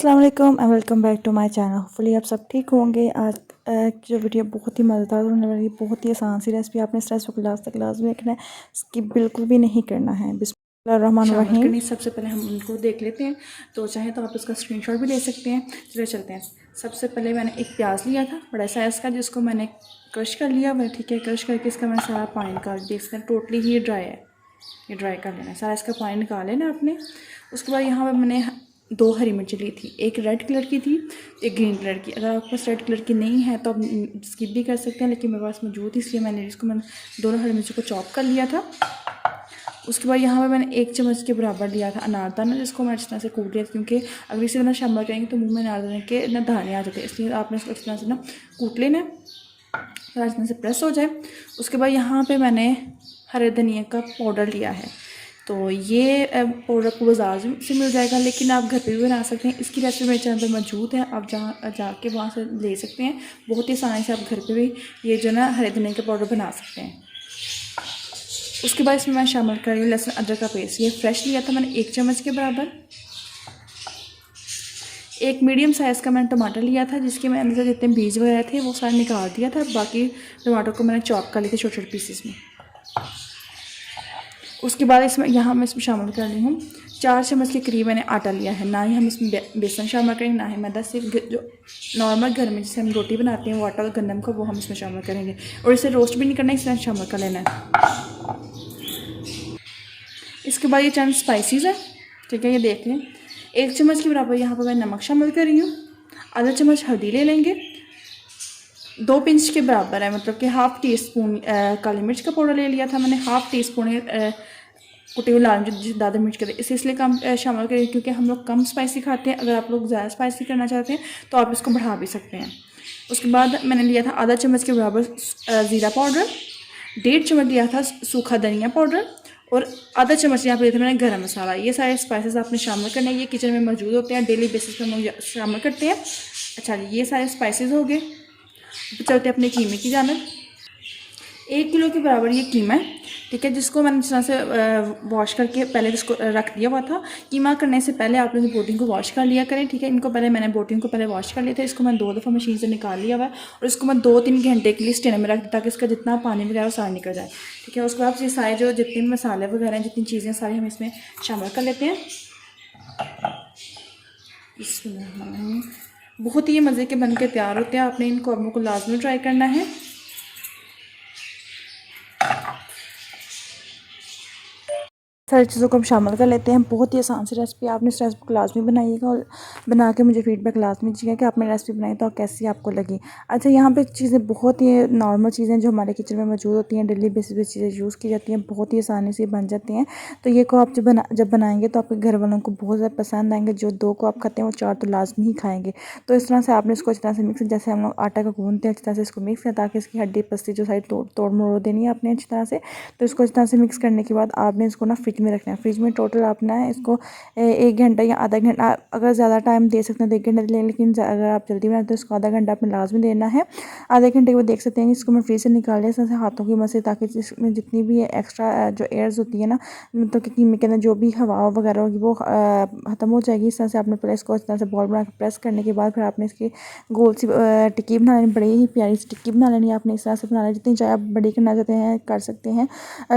अस्सलाम वालेकुम and welcome back to my channel. Hopefully आप सब ठीक होंगे। आज की जो वीडियो बहुत ही मज़ेदार होने वाली है, बहुत ही आसान सी रेसिपी। आपने इस रेसिपी को लास्ट तक लाजमी देखना है, स्किप बिल्कुल भी नहीं करना है। शामिल बिस्मिल्लाहिर्रहमानिर्रहीम। करनी सबसे पहले हम उनको देख लेते हैं। तो चाहे तो आप उसका स्क्रीनशॉट भी ले सकते हैं। चलिए चलते हैं। सबसे पहले मैंने एक प्याज लिया था बड़ा साइज़ का, जिसको मैंने क्रश कर लिया। मैं ठीक है, क्रश करके इसका मैंने सारा पानी निकाल दिया। इसका टोटली ही ड्राई है, ये ड्राई कर लेना है सारा, इसका पानी निकाल लेना आपने। उसके बाद यहाँ पर मैंने 2 हरी मिर्च ली थी, एक रेड कलर की थी, एक ग्रीन कलर की। अगर आपके पास रेड कलर की नहीं है तो आप स्किप भी कर सकते हैं, लेकिन मेरे पास मौजूद थी इसलिए मैंने दोनों हरी मिर्चों को चॉप कर लिया था। उसके बाद यहाँ पे मैंने 1 चम्मच के बराबर लिया था अनारदाना, जिसको मैं इस तरह से कूट लिया था, क्योंकि अगर इसी तरह शामिल करेंगे तो मुंह में अनारदाने के ना दाने आ जाते हैं, इसलिए आपने इसको इस तरह से ना कूट लेना है, तो इस तरह से प्रेस हो जाए। उसके बाद यहाँ पे मैंने हरे धनिया का पाउडर लिया है। तो ये पाउडर को बाजार से मिल जाएगा, लेकिन आप घर पे भी बना सकते हैं। इसकी रेसिपी मेरे चैनल पर मौजूद है, आप जहाँ जाके वहाँ से ले सकते हैं। बहुत ही आसानी से आप घर पे भी ये जो ना हरे धनिया का पाउडर बना सकते हैं। उसके बाद इसमें मैं शामिल कर रही हूँ लहसुन अदरक का पेस्ट। ये फ्रेश लिया था मैंने 1 चम्मच के बराबर। एक मीडियम साइज़ का मैंने टमाटर लिया था, जिसके मैंने जो जितने बीज वगैरह थे वो सारे निकाल दिया था। बाकी टमाटर को मैंने चॉप कर लिए थे छोटे छोटे पीसेस में। उसके बाद मैं इसमें शामिल कर रही हूँ 4 चम्मच के करीब मैंने आटा लिया है। ना ही हम इसमें बेसन शामिल करेंगे, ना ही मैदा। सिर्फ जो नॉर्मल घर में जिससे हम रोटी बनाते हैं वो आटा और गंदम का, वो हम इसमें शामिल करेंगे। और इसे रोस्ट भी नहीं करना, इसे शामिल कर लेना है। इसके बाद ये चंद स्पाइसेस है, ठीक है, ये देख लें। 1 चम्मच के बराबर यहाँ पर मैं नमक शामिल कर रही हूँ। आधा चम्मच हल्दी ले लेंगे। 2 पिंच के बराबर है, मतलब कि हाफ़ टी स्पून काली मिर्च का पाउडर ले लिया था मैंने। हाफ़ टी स्पून कुटी हुई लाल मिर्च, दादा मिर्च के इसे इसलिए कम शामिल करें क्योंकि हम लोग कम स्पाइसी खाते हैं। अगर आप लोग ज़्यादा स्पाइसी करना चाहते हैं तो आप इसको बढ़ा भी सकते हैं। उसके बाद मैंने लिया था आधा चम्मच के बराबर ज़ीरा पाउडर, 1.5 चम्मच लिया था सूखा धनिया पाउडर, और आधा चम्मच यहाँ पे लिया था मैंने गरम मसाला। ये सारे स्पाइसेस आपने शामिल करने हैं, ये किचन में मौजूद होते हैं, डेली बेसिस पर हम लोग शामिल करते हैं। अच्छा जी, ये सारे स्पाइसेस हो गए। चलते अपने कीमे की जानब। 1 किलो के बराबर ये कीमा है, ठीक है, जिसको मैंने इस तरह से वॉश करके पहले इसको रख दिया हुआ था। कीमा करने से पहले आप लोग बोटिंग को वॉश कर लिया करें, ठीक है। इनको पहले मैंने बोटिंग को पहले वॉश कर लिया था। इसको मैं 2 दफ़ा मशीन से निकाल लिया हुआ है, और इसको मैं 2-3 घंटे के लिए स्टेनर में रख दिया, ताकि इसका जितना पानी वगैरह वो सारा निकल जाए, ठीक है। उसके बाद ये सारे जो जितने मसाले वगैरह हैं, जितनी चीज़ें सारी हम इसमें शामिल कर लेते हैं। इसमें बहुत ही ये मज़े के बन के तैयार होते हैं। आपने इन कौरमों को लाजमी ट्राई करना है। सारी चीज़ों को हम शामिल कर लेते हैं। बहुत ही आसान सी रेसिपी, आपने इस रेसिपी को लाजमी बनाइएगा और बना के मुझे फीडबैक लाजमी दीजिएगा कि आपने रेसिपी बनाई तो कैसी आपको लगी। अच्छा, यहाँ पे चीज़ें बहुत ही नॉर्मल चीज़ें जो हमारे किचन में मौजूद होती हैं, डेली बेसिस पे चीज़ें यूज़ की जाती हैं, बहुत ही आसानी से बन जाती हैं। तो ये को आप जब बनाएंगे तो आपके घर वालों को बहुत ज़्यादा पसंद आएंगे। जो 2 को आप खाते हैं वो 4 तो लाजमी ही खाएँगे। तो इस तरह से आपने इसको इस तरह से मिक्स, जैसे हम लोग आटा का गूँथते हैं इस तरह से इसको मिक्स है, ताकि इसकी हड्डी पस्ती जो सारी तोड़ मरोड़ देनी है आपने अच्छी तरह से। तो इसको इस तरह से मिक्स करने के बाद आपने इसको ना फ्रिज में रखना है। फ्रिज में टोटल आपने इसको 1 घंटा या आधा घंटा, अगर ज़्यादा टाइम दे सकते हैं तो 1 घंटा लें, लेकिन अगर आप जल्दी बनाते हैं तो इसको आधा घंटा आपने लाजमी देना है। आधे घंटे के बाद देख सकते हैं इसको मैं फ्रिज से निकाल लिया से हाथों की मदद से, ताकि इसमें जितनी भी एक्स्ट्रा जो एयर्स होती है ना, मतलब कि कीमे के अंदर जो भी हवा वगैरह होगी वो ख़त्म हो जाएगी। इस तरह से आपने पहले इसको इस तरह से बॉल बना के प्रेस करने के बाद फिर आपने इसकी गोल सी टिक्की बना लेनी, बड़ी ही प्यारी सी टिक्की बना लेनी है। आपने इस तरह से बना लेनी, जितनी चाहे आप बड़ी करना चाहते हैं कर सकते हैं,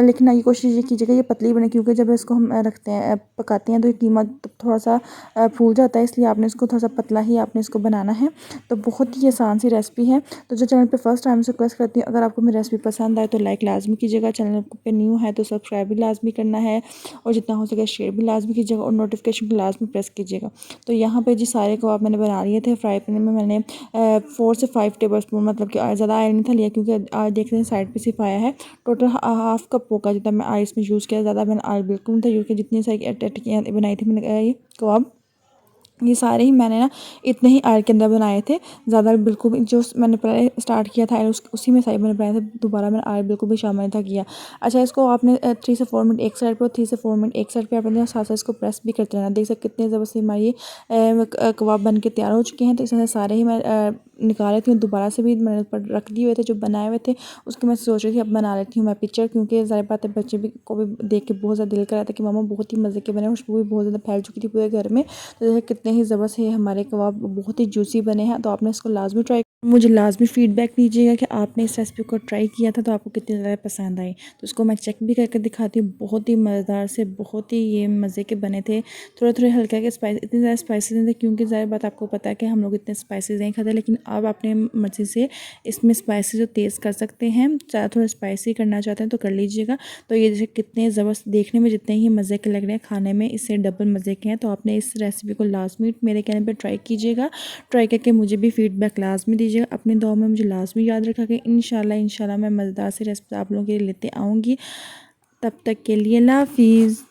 लेकिन ये कोशिश ये कीजिएगा ये पतली बने, क्योंकि जब इसको हम रखते हैं पकाते हैं तो कीमा थोड़ा सा फूल जाता है, इसलिए आपने इसको थोड़ा सा पतला ही आपने इसको बनाना है। तो बहुत ही आसान सी रेसिपी है। तो जो चैनल पे फर्स्ट टाइम से रिक्वेस्ट करती हूँ, अगर आपको मेरी रेसिपी पसंद आए तो लाइक लाजमी कीजिएगा, चैनल पे न्यू है तो सब्सक्राइब भी लाजमी करना है, और जितना हो सके शेयर भी लाजमी कीजिएगा, और नोटिफिकेशन को लाजमी प्रेस कीजिएगा। तो यहाँ पे जी सारे कबाब मैंने बना लिए थे। फ्राई पैन में मैंने 4 से 5 टेबल स्पून, मतलब कि ज़्यादा ऑयल नहीं था लिया, क्योंकि देख रहे हैं साइड पर सिर्फ आया है। टोटल हाफ कप होगा जितना मैं ऑयल इसमें यूज़ किया, ज़्यादा मैंने ऑयल बिल्कुल नहीं था, क्योंकि जितनी सारी टिक्कियाँ बनाई थी मैंने ये कबाब, ये सारे ही मैंने ना इतने ही ऑयल के अंदर बनाए थे। ज़्यादा बिल्कुल भी जो मैंने पहले स्टार्ट किया था उसी में सारे मैंने बनाए थे, दोबारा मैंने ऑयल बिल्कुल भी शामिल नहीं था किया। अच्छा, इसको आपने 3 से 4 मिनट एक साइड पर, 3 से 4 मिनट एक साइड पर आपने साथ साथ इसको प्रेस भी करते रहना। देख सकते कितने ज़बरदस्त हमारी कबाब बन के तैयार हो चुके हैं। तो इस तरह से सारे ही मैं निकाल लेती हूँ दोबारा से भी, मैंने ऊपर रख दिए हुए थे जो बनाए हुए थे, उसके मैं सोच रही थी अब बना लेती हूँ मैं पिक्चर, क्योंकि ज़ाहिर बात है बच्चे भी को भी देख के बहुत ज़्यादा दिल कर रहा था कि मामा बहुत ही मज़े के बने, खुशबू भी बहुत ज़्यादा फैल चुकी थी पूरे घर में। तो जैसे कितने ही ज़बरदस्त है हमारे कबाब, बहुत ही जूसी बने हैं। तो आपने इसको लाजमी ट्राई, मुझे लाजमी फ़ीडबैक दीजिएगा कि आपने इस रेसिपी को ट्राई किया था तो आपको कितनी ज़्यादा पसंद आई। तो उसको मैं चेक भी करके दिखाती हूँ, बहुत ही मज़ेदार से, बहुत ही ये मज़े के बने थे। थोड़े थोड़े हल्के हल्के स्पाइस, इतने ज़्यादा स्पाइसी नहीं थे क्योंकि ज़ाहिर बात आपको पता है कि हम लोग इतने स्पाइसी नहीं खाते, लेकिन आप अपने मर्ज़ी से इसमें स्पाइसी जो तेज़ कर सकते हैं, ज़्यादा थोड़ा स्पाइसी करना चाहते हैं तो कर लीजिएगा। तो ये जैसे कितने ज़बरदस्त, देखने में जितने ही मज़े के लग रहे हैं, खाने में इससे डबल मज़े के हैं। तो आपने इस रेसिपी को लाजमी मेरे कहने पर ट्राई कीजिएगा, ट्राई करके मुझे भी फ़ीडबैक लाजमी दीजिएगा। अपनी दुआ में मुझे लाजमी याद रखा कि इंशाल्लाह मैं मज़ेदार सी रेसिपी आप लोगों के लिए लेते आऊँगी। तब तक के लिए अल्लाह हाफ़िज़।